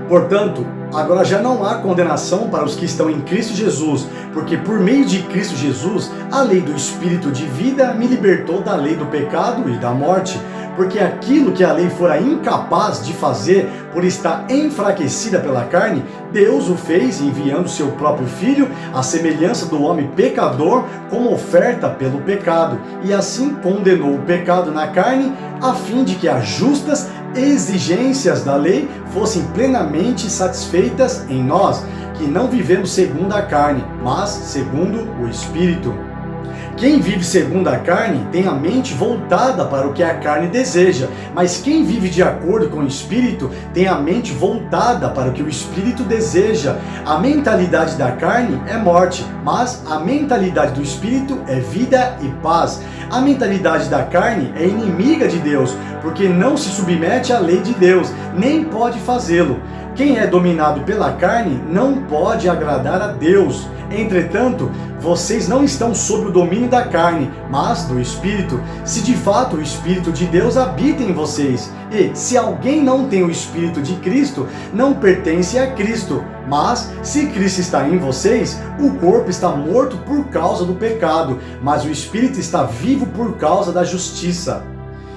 Portanto, agora já não há condenação para os que estão em Cristo Jesus, porque por meio de Cristo Jesus, a lei do Espírito de vida me libertou da lei do pecado e da morte, porque aquilo que a lei fora incapaz de fazer por estar enfraquecida pela carne, Deus o fez enviando seu próprio Filho, à semelhança do homem pecador, como oferta pelo pecado, e assim condenou o pecado na carne, a fim de que as justas exigências da lei fossem plenamente satisfeitas em nós, que não vivemos segundo a carne, mas segundo o Espírito. Quem vive segundo a carne tem a mente voltada para o que a carne deseja, mas quem vive de acordo com o Espírito tem a mente voltada para o que o Espírito deseja. A mentalidade da carne é morte, mas a mentalidade do Espírito é vida e paz. A mentalidade da carne é inimiga de Deus, porque não se submete à lei de Deus, nem pode fazê-lo. Quem é dominado pela carne não pode agradar a Deus. Entretanto, vocês não estão sob o domínio da carne, mas do Espírito, se de fato o Espírito de Deus habita em vocês. E se alguém não tem o Espírito de Cristo, não pertence a Cristo. Mas se Cristo está em vocês, o corpo está morto por causa do pecado, mas o Espírito está vivo por causa da justiça.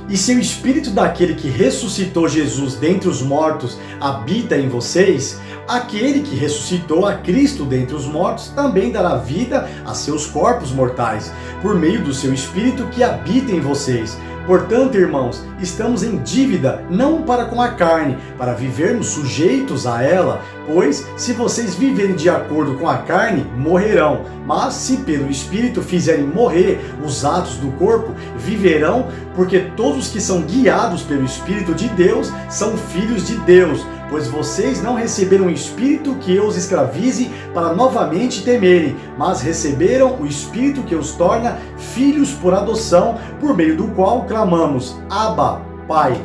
E se o Espírito daquele que ressuscitou Jesus dentre os mortos habita em vocês, aquele que ressuscitou a Cristo dentre os mortos também dará vida a seus corpos mortais, por meio do seu Espírito que habita em vocês. Portanto, irmãos, estamos em dívida não para com a carne, para vivermos sujeitos a ela, pois se vocês viverem de acordo com a carne, morrerão, mas se pelo Espírito fizerem morrer os atos do corpo, viverão, porque todos que são guiados pelo Espírito de Deus são filhos de Deus. Pois vocês não receberam o Espírito que os escravize para novamente temerem, mas receberam o Espírito que os torna filhos por adoção, por meio do qual clamamos, Abba, Pai.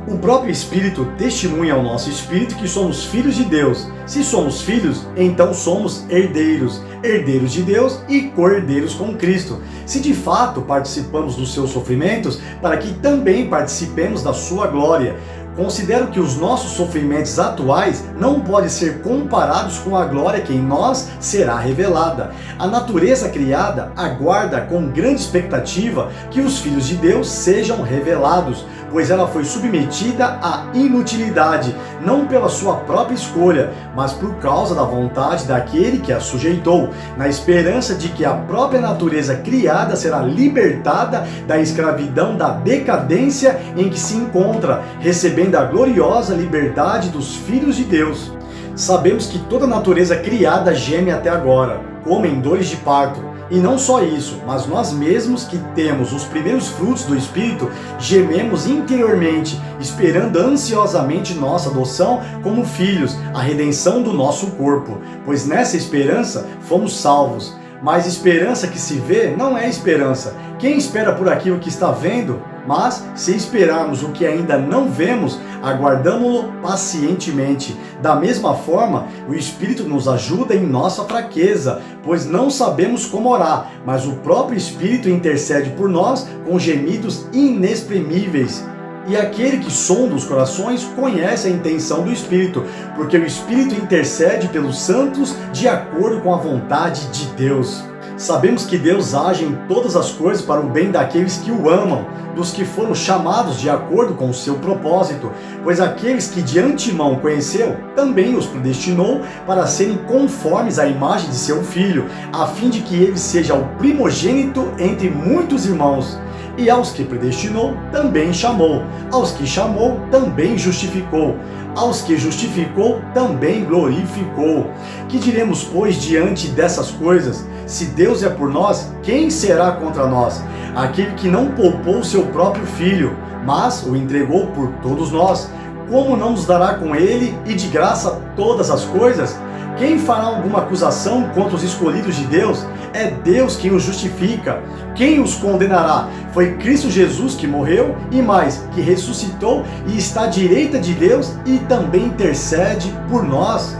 O próprio Espírito testemunha ao nosso Espírito que somos filhos de Deus. Se somos filhos, então somos herdeiros, herdeiros de Deus e co-herdeiros com Cristo. Se de fato participamos dos seus sofrimentos, para que também participemos da sua glória. Considero que os nossos sofrimentos atuais não podem ser comparados com a glória que em nós será revelada. A natureza criada aguarda com grande expectativa que os filhos de Deus sejam revelados, pois ela foi submetida à inutilidade, não pela sua própria escolha, mas por causa da vontade daquele que a sujeitou, na esperança de que a própria natureza criada será libertada da escravidão da decadência em que se encontra, recebendo a gloriosa liberdade dos filhos de Deus. Sabemos que toda a natureza criada geme até agora, como em dores de parto. E não só isso, mas nós mesmos que temos os primeiros frutos do Espírito, gememos interiormente, esperando ansiosamente nossa adoção como filhos, a redenção do nosso corpo. Pois nessa esperança fomos salvos. Mas esperança que se vê não é esperança. Quem espera por aquilo que está vendo? Mas, se esperarmos o que ainda não vemos, aguardamo-lo pacientemente. Da mesma forma, o Espírito nos ajuda em nossa fraqueza, pois não sabemos como orar, mas o próprio Espírito intercede por nós com gemidos inexprimíveis. E aquele que sonda os corações conhece a intenção do Espírito, porque o Espírito intercede pelos santos de acordo com a vontade de Deus. Sabemos que Deus age em todas as coisas para o bem daqueles que o amam, dos que foram chamados de acordo com o seu propósito, pois aqueles que de antemão conheceu, também os predestinou para serem conformes à imagem de seu Filho, a fim de que ele seja o primogênito entre muitos irmãos. E aos que predestinou, também chamou. Aos que chamou, também justificou. Aos que justificou, também glorificou. Que diremos, pois, diante dessas coisas? Se Deus é por nós, quem será contra nós? Aquele que não poupou seu próprio Filho, mas o entregou por todos nós, como não nos dará com ele e de graça todas as coisas? Quem fará alguma acusação contra os escolhidos de Deus? É Deus quem os justifica. Quem os condenará? Foi Cristo Jesus que morreu e mais, que ressuscitou e está à direita de Deus e também intercede por nós.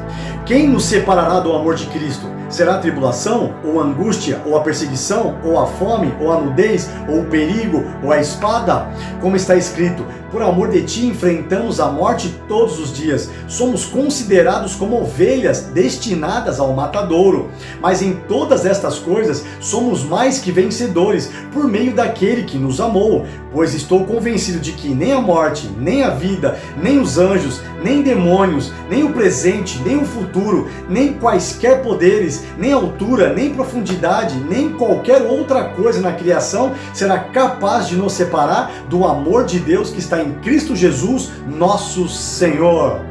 Quem nos separará do amor de Cristo? Será a tribulação, ou a angústia, ou a perseguição, ou a fome, ou a nudez, ou o perigo, ou a espada? Como está escrito, por amor de ti enfrentamos a morte todos os dias. Somos considerados como ovelhas destinadas ao matadouro. Mas em todas estas coisas somos mais que vencedores por meio daquele que nos amou. Pois estou convencido de que nem a morte, nem a vida, nem os anjos, nem demônios, nem o presente, nem o futuro, nem quaisquer poderes, nem altura, nem profundidade, nem qualquer outra coisa na criação será capaz de nos separar do amor de Deus que está em Cristo Jesus, nosso Senhor.